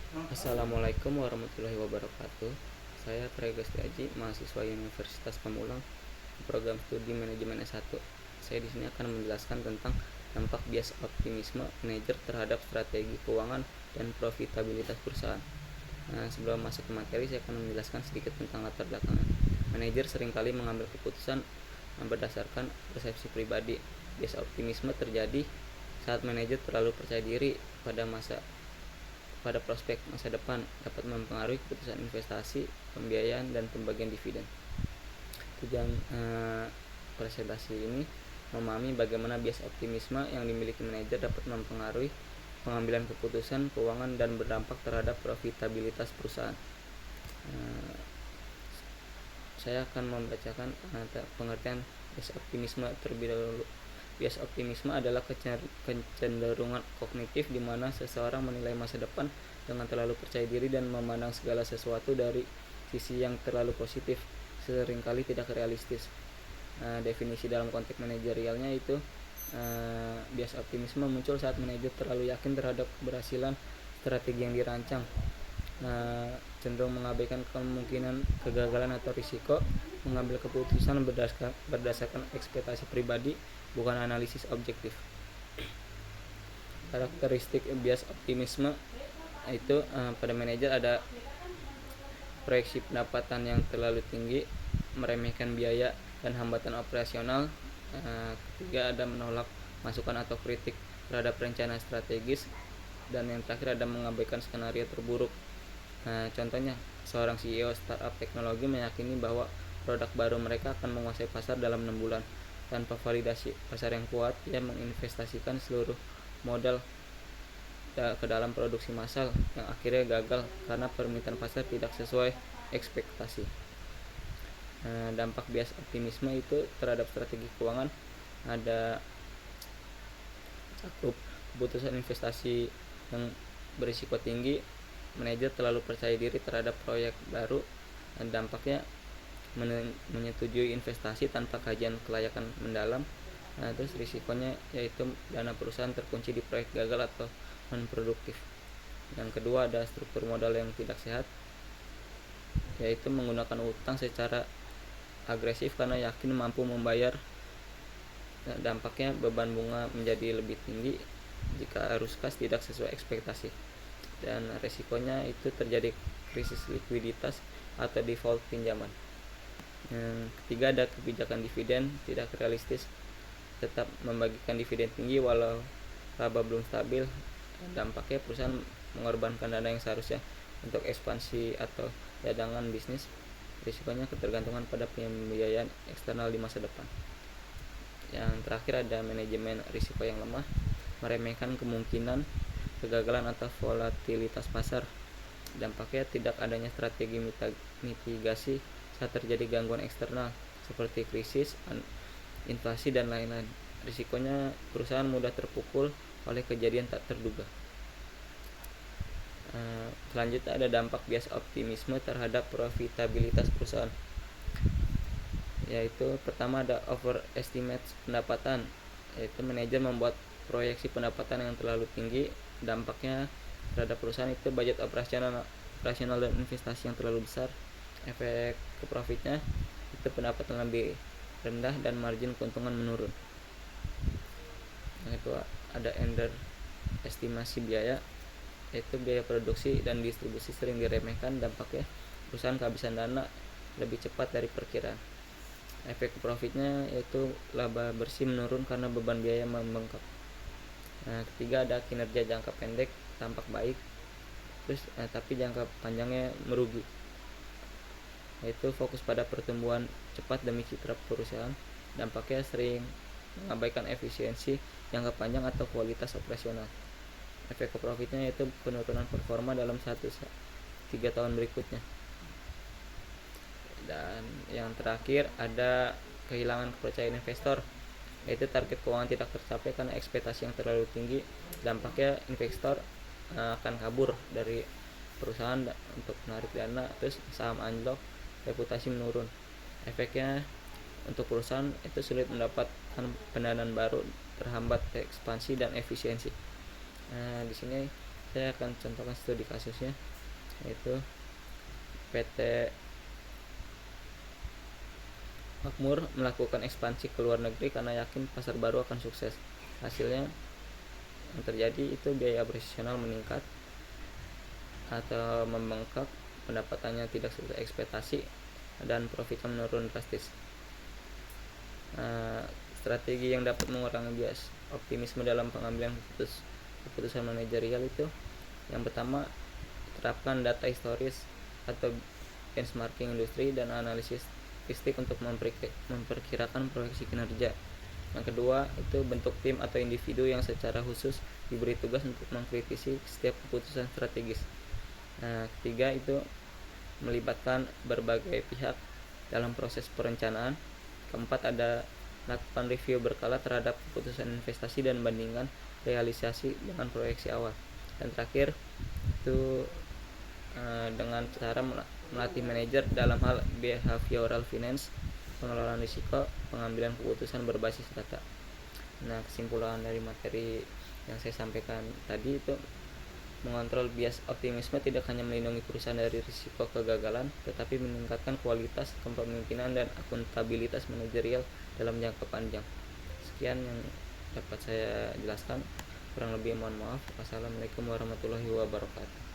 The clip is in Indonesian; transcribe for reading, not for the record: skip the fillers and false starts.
Assalamualaikum warahmatullahi wabarakatuh. Saya Trega Setiaji, mahasiswa Universitas Pamulang, program studi manajemen S1. Saya di sini akan menjelaskan tentang dampak bias optimisme manajer terhadap strategi keuangan dan profitabilitas perusahaan. Sebelum masuk ke materi, saya akan menjelaskan sedikit tentang latar belakangnya. Manajer seringkali mengambil keputusan berdasarkan persepsi pribadi. Bias optimisme terjadi saat manajer terlalu percaya diri pada prospek masa depan, dapat mempengaruhi keputusan investasi, pembiayaan, dan pembagian dividen. Tujuan presentasi ini memahami bagaimana bias optimisme yang dimiliki manajer dapat mempengaruhi pengambilan keputusan keuangan dan berdampak terhadap profitabilitas perusahaan. Saya akan membacakan pengertian bias optimisme terlebih dahulu. Bias optimisme adalah kecenderungan kognitif di mana seseorang menilai masa depan dengan terlalu percaya diri dan memandang segala sesuatu dari sisi yang terlalu positif, seringkali tidak realistis. Definisi dalam konteks manajerialnya itu, bias optimisme muncul saat manajer terlalu yakin terhadap keberhasilan strategi yang dirancang, cenderung mengabaikan kemungkinan kegagalan atau risiko, mengambil keputusan berdasarkan ekspektasi pribadi, bukan analisis objektif. Karakteristik bias optimisme itu, pada manajer ada proyeksi pendapatan yang terlalu tinggi, meremehkan biaya dan hambatan operasional. Ketiga, ada menolak masukan atau kritik terhadap rencana strategis, dan yang terakhir ada mengabaikan skenario terburuk. Contohnya, seorang CEO startup teknologi meyakini bahwa produk baru mereka akan menguasai pasar dalam 6 bulan. Tanpa validasi pasar yang kuat, ia menginvestasikan seluruh modal ke dalam produksi massal yang akhirnya gagal karena permintaan pasar tidak sesuai ekspektasi. Dampak bias optimisme itu terhadap strategi keuangan ada cakup keputusan investasi yang berisiko tinggi, manajer terlalu percaya diri terhadap proyek baru, dan dampaknya menyetujui investasi tanpa kajian kelayakan mendalam. Terus risikonya yaitu dana perusahaan terkunci di proyek gagal atau non-produktif. Yang kedua, ada struktur modal yang tidak sehat, yaitu menggunakan utang secara agresif karena yakin mampu membayar. Dampaknya beban bunga menjadi lebih tinggi jika arus kas tidak sesuai ekspektasi, dan resikonya itu terjadi krisis likuiditas atau default pinjaman. Yang ketiga, ada kebijakan dividen tidak realistis, tetap membagikan dividen tinggi walau laba belum stabil. Dampaknya perusahaan mengorbankan dana yang seharusnya untuk ekspansi atau cadangan bisnis. Risikonya ketergantungan pada pembiayaan eksternal di masa depan. Yang terakhir, ada manajemen risiko yang lemah, meremehkan kemungkinan kegagalan atau volatilitas pasar. Dampaknya tidak adanya strategi mitigasi saat terjadi gangguan eksternal seperti krisis, inflasi, dan lain-lain. Risikonya perusahaan mudah terpukul oleh kejadian tak terduga. Selanjutnya, ada dampak bias optimisme terhadap profitabilitas perusahaan, yaitu pertama, ada overestimate pendapatan, yaitu manajer membuat proyeksi pendapatan yang terlalu tinggi. Dampaknya terhadap perusahaan itu budget operasional dan investasi yang terlalu besar. Efek ke profitnya itu pendapatan lebih rendah dan margin keuntungan menurun. Yang kedua, ada underestimasi biaya, yaitu biaya produksi dan distribusi sering diremehkan. Dampaknya perusahaan kehabisan dana lebih cepat dari perkiraan. Efek profitnya yaitu laba bersih menurun karena beban biaya membengkak. Ketiga, ada kinerja jangka pendek tampak baik, tapi jangka panjangnya merugi, yaitu fokus pada pertumbuhan cepat demi citra perusahaan. Dampaknya sering mengabaikan efisiensi jangka panjang atau kualitas operasional. Efek profitnya yaitu penurunan performa dalam 1-3 tahun berikutnya. Dan yang terakhir, ada kehilangan kepercayaan investor, yaitu target keuangan tidak tercapai karena ekspektasi yang terlalu tinggi. Dampaknya investor akan kabur dari perusahaan untuk menarik dana, terus saham anjlok, reputasi menurun. Efeknya untuk perusahaan itu sulit mendapatkan pendanaan baru, terhambat ekspansi dan efisiensi. Di sini saya akan contohkan studi kasusnya, yaitu PT Makmur melakukan ekspansi ke luar negeri karena yakin pasar baru akan sukses. Hasilnya yang terjadi itu biaya operasional meningkat atau membengkak, pendapatannya tidak sesuai ekspektasi, dan profitnya menurun drastis. Strategi yang dapat mengurangi bias optimisme dalam pengambilan keputusan manajerial itu, yang pertama, terapkan data historis atau benchmarking industri dan analisis statistik untuk memperkirakan proyeksi kinerja. Yang kedua, itu bentuk tim atau individu yang secara khusus diberi tugas untuk mengkritisi setiap keputusan strategis. Ketiga, itu melibatkan berbagai pihak dalam proses perencanaan. Keempat, ada lakukan review berkala terhadap keputusan investasi dan bandingkan realisasi dengan proyeksi awal. Dan terakhir, itu dengan cara melatih manajer dalam hal behavioral finance, pengelolaan risiko, pengambilan keputusan berbasis data. Kesimpulan dari materi yang saya sampaikan tadi itu, mengontrol bias optimisme tidak hanya melindungi perusahaan dari risiko kegagalan, tetapi meningkatkan kualitas kepemimpinan dan akuntabilitas manajerial dalam jangka panjang. Sekian yang dapat saya jelaskan, kurang lebih mohon maaf. Wassalamualaikum warahmatullahi wabarakatuh.